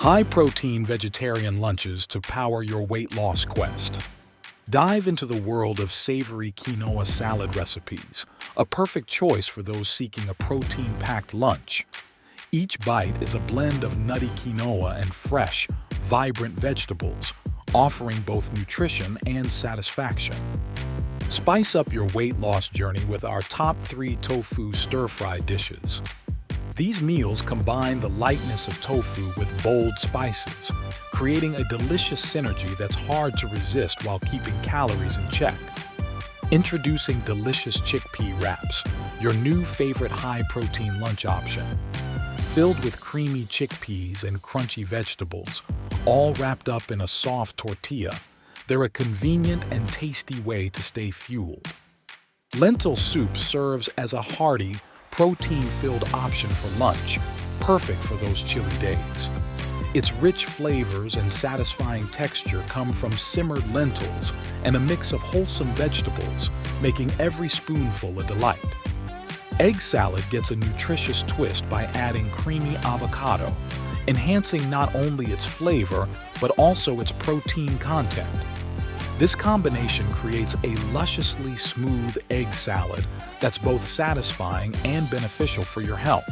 High-protein vegetarian lunches to power your weight loss quest. Dive into the world of savory quinoa salad recipes, a perfect choice for those seeking a protein-packed lunch. Each bite is a blend of nutty quinoa and fresh, vibrant vegetables, offering both nutrition and satisfaction. Spice up your weight loss journey with our top 3 tofu stir-fry dishes. These meals combine the lightness of tofu with bold spices, creating a delicious synergy that's hard to resist while keeping calories in check. Introducing delicious chickpea wraps, your new favorite high-protein lunch option. Filled with creamy chickpeas and crunchy vegetables, all wrapped up in a soft tortilla, they're a convenient and tasty way to stay fueled. Lentil Soups serves as a hearty, protein-filled option for lunch, perfect for those chilly days. Its rich flavors and satisfying texture come from simmered lentils and a mix of wholesome vegetables, making every spoonful a delight. Egg salad gets a nutritious twist by adding creamy avocado, enhancing not only its flavor, but also its protein content. This combination creates a lusciously smooth egg salad that's both satisfying and beneficial for your health.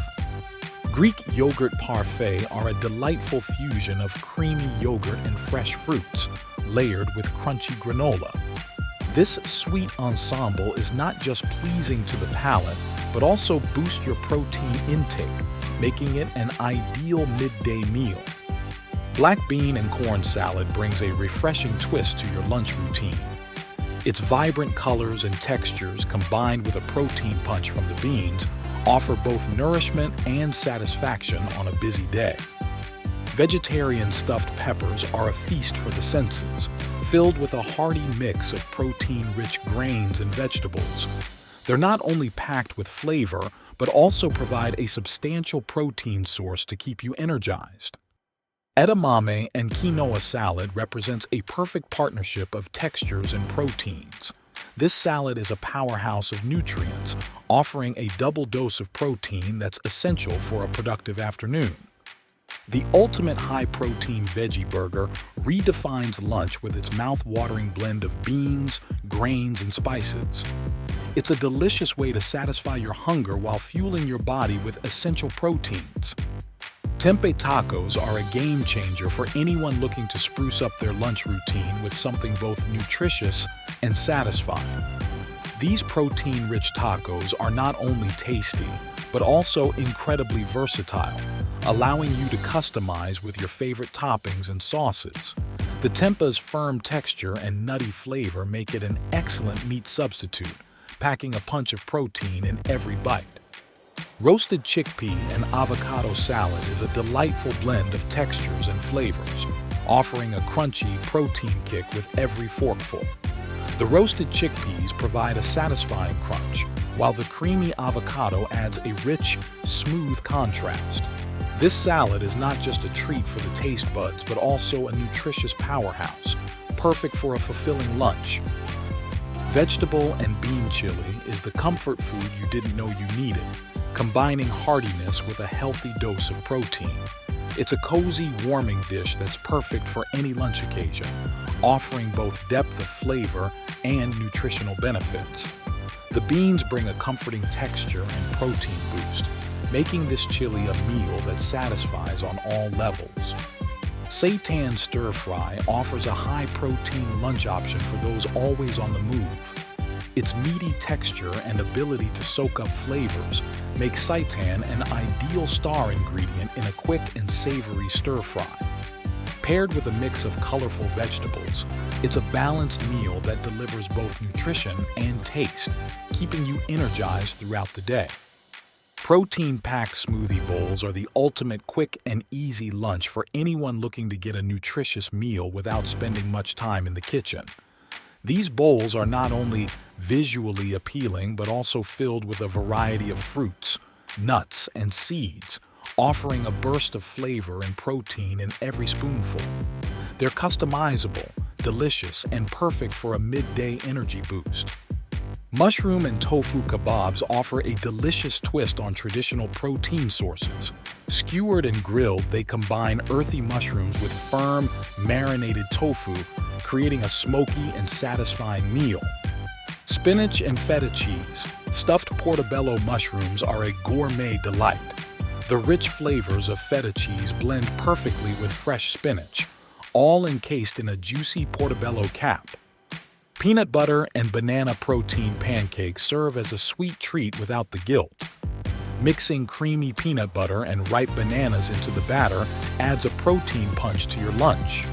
Greek yogurt parfait are a delightful fusion of creamy yogurt and fresh fruits, layered with crunchy granola. This sweet ensemble is not just pleasing to the palate, but also boosts your protein intake, making it an ideal midday meal. Black bean and corn salad brings a refreshing twist to your lunch routine. Its vibrant colors and textures, combined with a protein punch from the beans, offer both nourishment and satisfaction on a busy day. Vegetarian stuffed peppers are a feast for the senses, filled with a hearty mix of protein-rich grains and vegetables. They're not only packed with flavor, but also provide a substantial protein source to keep you energized. Edamame and quinoa salad represents a perfect partnership of textures and proteins. This salad is a powerhouse of nutrients, offering a double dose of protein that's essential for a productive afternoon. The ultimate high-protein veggie burger redefines lunch with its mouth-watering blend of beans, grains, and spices. It's a delicious way to satisfy your hunger while fueling your body with essential proteins. Tempeh tacos are a game changer for anyone looking to spruce up their lunch routine with something both nutritious and satisfying. These protein-rich tacos are not only tasty, but also incredibly versatile, allowing you to customize with your favorite toppings and sauces. The tempeh's firm texture and nutty flavor make it an excellent meat substitute, packing a punch of protein in every bite. Roasted chickpea and avocado salad is a delightful blend of textures and flavors, offering a crunchy protein kick with every forkful. The roasted chickpeas provide a satisfying crunch, while the creamy avocado adds a rich, smooth contrast. This salad is not just a treat for the taste buds, but also a nutritious powerhouse, perfect for a fulfilling lunch. Vegetable and bean chili is the comfort food you didn't know you needed, combining heartiness with a healthy dose of protein. It's a cozy, warming dish that's perfect for any lunch occasion, offering both depth of flavor and nutritional benefits. The beans bring a comforting texture and protein boost, making this chili a meal that satisfies on all levels. Seitan stir-fry offers a high-protein lunch option for those always on the move. Its meaty texture and ability to soak up flavors make seitan an ideal star ingredient in a quick and savory stir-fry. Paired with a mix of colorful vegetables, it's a balanced meal that delivers both nutrition and taste, keeping you energized throughout the day. Protein-packed smoothie bowls are the ultimate quick and easy lunch for anyone looking to get a nutritious meal without spending much time in the kitchen. These bowls are not only visually appealing, but also filled with a variety of fruits, nuts, and seeds, offering a burst of flavor and protein in every spoonful. They're customizable, delicious, and perfect for a midday energy boost. Mushroom and tofu kebabs offer a delicious twist on traditional protein sources. Skewered and grilled, they combine earthy mushrooms with firm, marinated tofu, creating a smoky and satisfying meal. Spinach and feta cheese. Stuffed portobello mushrooms are a gourmet delight. The rich flavors of feta cheese blend perfectly with fresh spinach, all encased in a juicy portobello cap. Peanut butter and banana protein pancakes serve as a sweet treat without the guilt. Mixing creamy peanut butter and ripe bananas into the batter adds a protein punch to your lunch.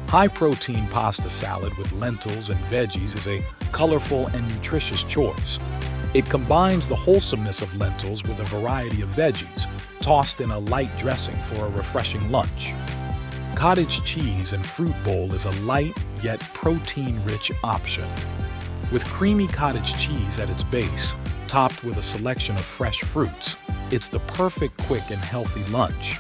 High-protein pasta salad with lentils and veggies is a colorful and nutritious choice. It combines the wholesomeness of lentils with a variety of veggies, tossed in a light dressing for a refreshing lunch. Cottage cheese and fruit bowl is a light yet protein-rich option. With creamy cottage cheese at its base, topped with a selection of fresh fruits, it's the perfect quick and healthy lunch.